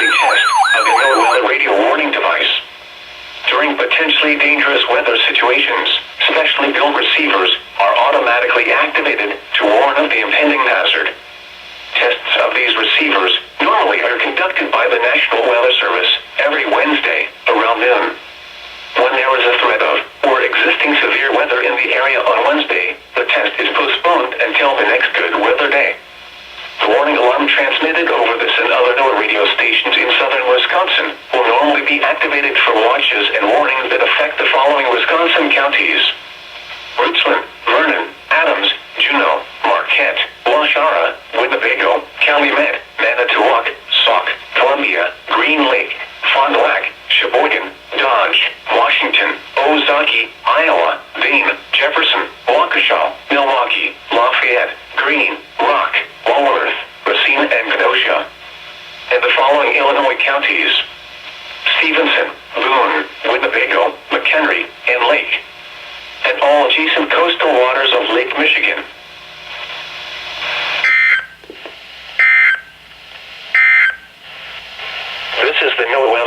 a test of the NOAA radio warning device. During potentially dangerous weather situations, specially built receivers are automatically activated to warn of the impending hazard. Tests of these receivers normally are conducted by the National Weather Service every Wednesday around noon. When there is a threat of or existing severe weather in the area on Wednesday, the test is postponed until the next good weather day. The warning alarm transmitted over this and other NOAA radio stations in southern Wisconsin will normally be activated for watches and warnings that affect the following Wisconsin counties: Rootsland, Vernon, Adams, Juneau, Marquette, Waushara, Winnebago, Calumet, Manitowoc, Sauk, Columbia, Green Lake, Fond du Lac, Sheboygan, Dodge, Washington, Ozaukee, Iowa, Dane, Jefferson, Waukesha, Milwaukee, Lafayette, Greene, Rock, Walworth, Racine, and Kenosha. And the following Illinois counties: Stevenson, Boone, Winnebago, McHenry, and Lake. And all adjacent coastal waters of Lake Michigan.